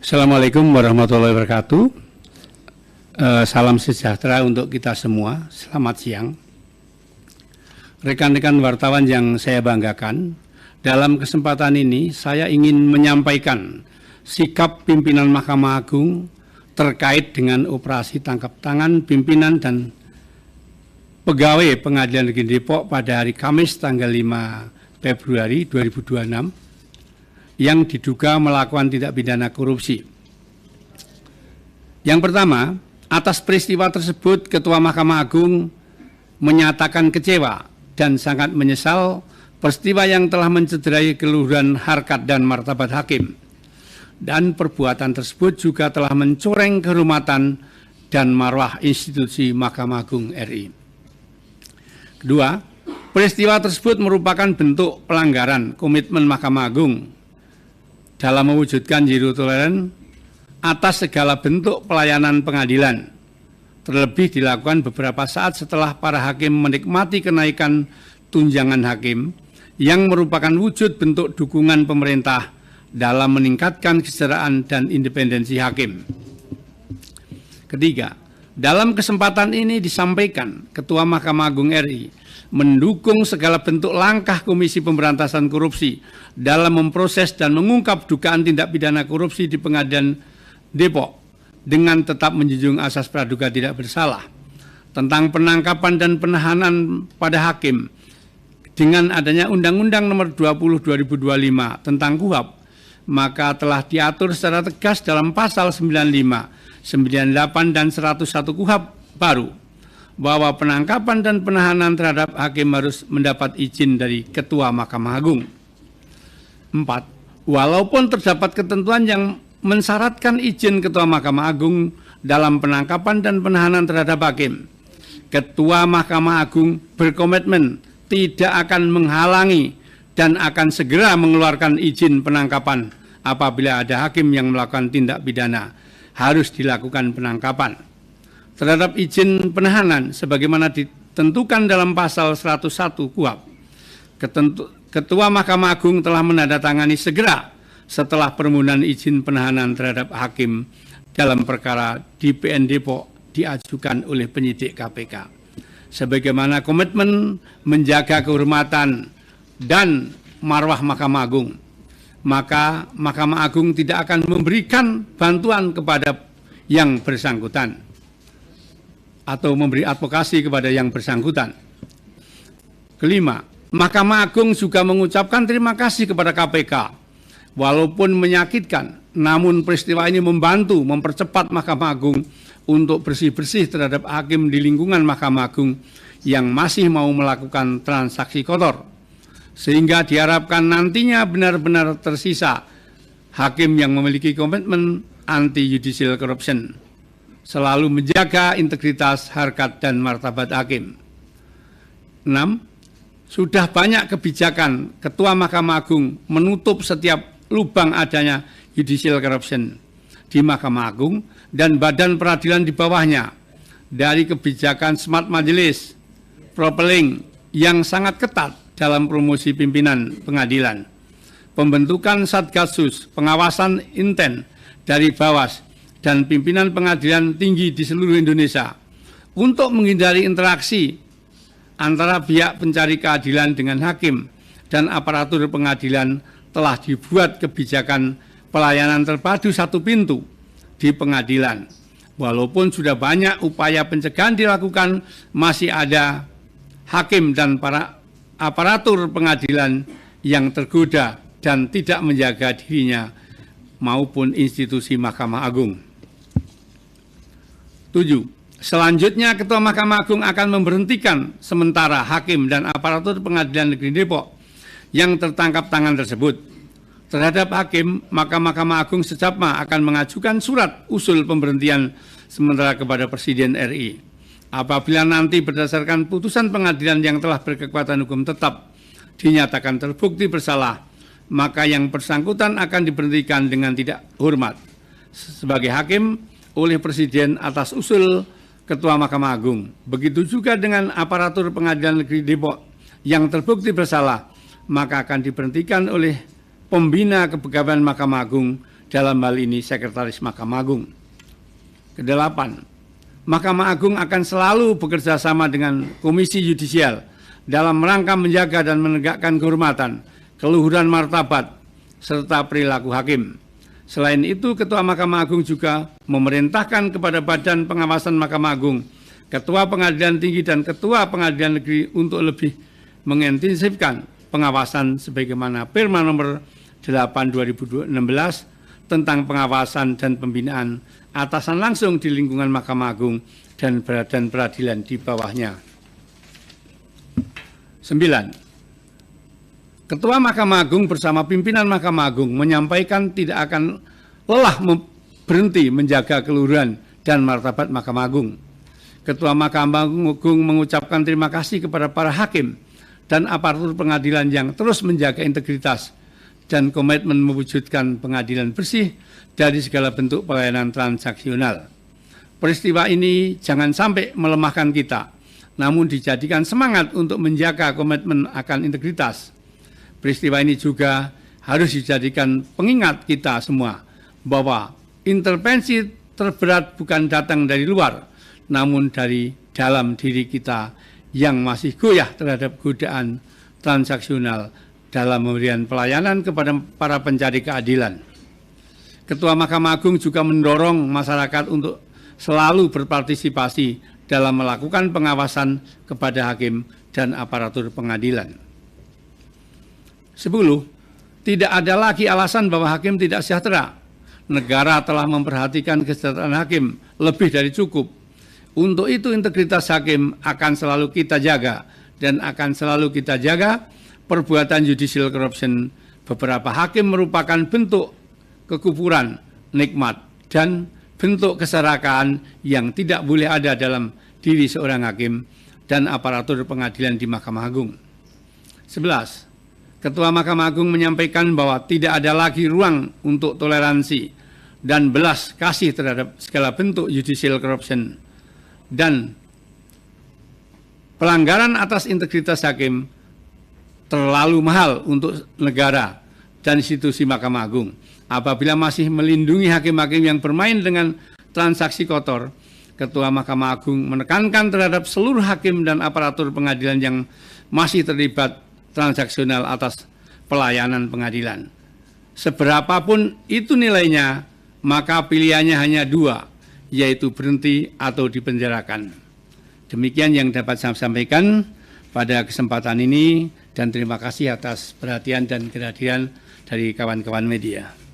Assalamualaikum warahmatullahi wabarakatuh. Salam sejahtera untuk kita semua. Selamat siang. Rekan-rekan wartawan yang saya banggakan, dalam kesempatan ini saya ingin menyampaikan sikap pimpinan Mahkamah Agung terkait dengan operasi tangkap tangan pimpinan dan pegawai Pengadilan Negeri Depok pada hari Kamis tanggal 5 Februari 2026 yang diduga melakukan tindak pidana korupsi. Yang pertama, atas peristiwa tersebut Ketua Mahkamah Agung menyatakan kecewa dan sangat menyesal peristiwa yang telah mencederai keluhuran harkat dan martabat hakim, dan perbuatan tersebut juga telah mencoreng kehormatan dan marwah institusi Mahkamah Agung RI. Kedua, peristiwa tersebut merupakan bentuk pelanggaran komitmen Mahkamah Agung dalam mewujudkan zero tolerance atas segala bentuk pelayanan pengadilan, terlebih dilakukan beberapa saat setelah para hakim menikmati kenaikan tunjangan hakim yang merupakan wujud bentuk dukungan pemerintah dalam meningkatkan kesejahteraan dan independensi hakim. Ketiga, dalam kesempatan ini disampaikan Ketua Mahkamah Agung RI mendukung segala bentuk langkah Komisi Pemberantasan Korupsi dalam memproses dan mengungkap dugaan tindak pidana korupsi di Pengadilan Depok dengan tetap menjunjung asas praduga tidak bersalah. Tentang penangkapan dan penahanan pada hakim dengan adanya Undang-Undang Nomor 20 2025 tentang KUHP, maka telah diatur secara tegas dalam pasal 95, 98 dan 101 KUHP baru bahwa penangkapan dan penahanan terhadap hakim harus mendapat izin dari Ketua Mahkamah Agung. 4. Walaupun terdapat ketentuan yang mensyaratkan izin Ketua Mahkamah Agung dalam penangkapan dan penahanan terhadap hakim, Ketua Mahkamah Agung berkomitmen tidak akan menghalangi dan akan segera mengeluarkan izin penangkapan apabila ada hakim yang melakukan tindak pidana harus dilakukan penangkapan. Terhadap izin penahanan sebagaimana ditentukan dalam pasal 101 KUHP, Ketua Mahkamah Agung telah menandatangani segera setelah permohonan izin penahanan terhadap hakim dalam perkara di PN Depok diajukan oleh penyidik KPK. Sebagaimana komitmen menjaga kehormatan dan marwah Mahkamah Agung, maka Mahkamah Agung tidak akan memberikan bantuan kepada yang bersangkutan atau memberi advokasi kepada yang bersangkutan. Kelima, Mahkamah Agung juga mengucapkan terima kasih kepada KPK. Walaupun menyakitkan, namun peristiwa ini membantu mempercepat Mahkamah Agung untuk bersih-bersih terhadap hakim di lingkungan Mahkamah Agung yang masih mau melakukan transaksi kotor. Sehingga diharapkan nantinya benar-benar tersisa hakim yang memiliki komitmen anti-judicial corruption, selalu menjaga integritas, harkat, dan martabat hakim. 6. Sudah banyak kebijakan Ketua Mahkamah Agung menutup setiap lubang adanya judicial corruption di Mahkamah Agung dan badan peradilan di bawahnya, dari kebijakan smart majelis, profiling yang sangat ketat dalam promosi pimpinan pengadilan, pembentukan Satgasus, pengawasan inten dari Bawas, dan pimpinan pengadilan tinggi di seluruh Indonesia untuk menghindari interaksi antara pihak pencari keadilan dengan hakim dan aparatur pengadilan. Telah dibuat kebijakan pelayanan terpadu satu pintu di pengadilan. Walaupun sudah banyak upaya pencegahan dilakukan, masih ada hakim dan para aparatur pengadilan yang tergoda dan tidak menjaga dirinya maupun institusi Mahkamah Agung. 7. Selanjutnya Ketua Mahkamah Agung akan memberhentikan sementara hakim dan aparatur Pengadilan Negeri Depok yang tertangkap tangan tersebut. Terhadap hakim, maka Mahkamah Agung secepatnya akan mengajukan surat usul pemberhentian sementara kepada Presiden RI. Apabila nanti berdasarkan putusan pengadilan yang telah berkekuatan hukum tetap dinyatakan terbukti bersalah, maka yang bersangkutan akan diberhentikan dengan tidak hormat sebagai hakim oleh Presiden atas usul Ketua Mahkamah Agung. Begitu juga dengan aparatur Pengadilan Negeri Depok yang terbukti bersalah, maka akan diberhentikan oleh pembina kepegawaian Mahkamah Agung dalam hal ini Sekretaris Mahkamah Agung. Kedelapan, Mahkamah Agung akan selalu bekerja sama dengan Komisi Yudisial dalam rangka menjaga dan menegakkan kehormatan, keluhuran martabat, serta perilaku hakim. Selain itu, Ketua Mahkamah Agung juga memerintahkan kepada Badan Pengawasan Mahkamah Agung, Ketua Pengadilan Tinggi dan Ketua Pengadilan Negeri untuk lebih mengintensifkan pengawasan sebagaimana Perma nomor 8 2016 tentang pengawasan dan pembinaan atasan langsung di lingkungan Mahkamah Agung dan badan peradilan di bawahnya. 9. Ketua Mahkamah Agung bersama pimpinan Mahkamah Agung menyampaikan tidak akan lelah berhenti menjaga keluhuran dan martabat Mahkamah Agung. Ketua Mahkamah Agung mengucapkan terima kasih kepada para hakim dan aparatur pengadilan yang terus menjaga integritas dan komitmen mewujudkan pengadilan bersih dari segala bentuk pelayanan transaksional. Peristiwa ini jangan sampai melemahkan kita, namun dijadikan semangat untuk menjaga komitmen akan integritas. Peristiwa ini juga harus dijadikan pengingat kita semua bahwa intervensi terberat bukan datang dari luar, namun dari dalam diri kita yang masih goyah terhadap godaan transaksional dalam memberikan pelayanan kepada para pencari keadilan. Ketua Mahkamah Agung juga mendorong masyarakat untuk selalu berpartisipasi dalam melakukan pengawasan kepada hakim dan aparatur pengadilan. 10. Tidak ada lagi alasan bahwa hakim tidak sejahtera. Negara telah memperhatikan kesejahteraan hakim lebih dari cukup. Untuk itu integritas hakim akan selalu kita jaga dan akan selalu kita jaga. Perbuatan judicial corruption beberapa hakim merupakan bentuk kekufuran, nikmat, dan bentuk keserakaan yang tidak boleh ada dalam diri seorang hakim dan aparatur pengadilan di Mahkamah Agung. 11. Ketua Mahkamah Agung menyampaikan bahwa tidak ada lagi ruang untuk toleransi dan belas kasih terhadap segala bentuk judicial corruption dan pelanggaran atas integritas hakim terlalu mahal untuk negara dan institusi Mahkamah Agung. Apabila masih melindungi hakim-hakim yang bermain dengan transaksi kotor, Ketua Mahkamah Agung menekankan terhadap seluruh hakim dan aparatur pengadilan yang masih terlibat transaksional atas pelayanan pengadilan. Seberapapun itu nilainya, maka pilihannya hanya dua, yaitu berhenti atau dipenjarakan. Demikian yang dapat saya sampaikan pada kesempatan ini, dan terima kasih atas perhatian dan kehadiran dari kawan-kawan media.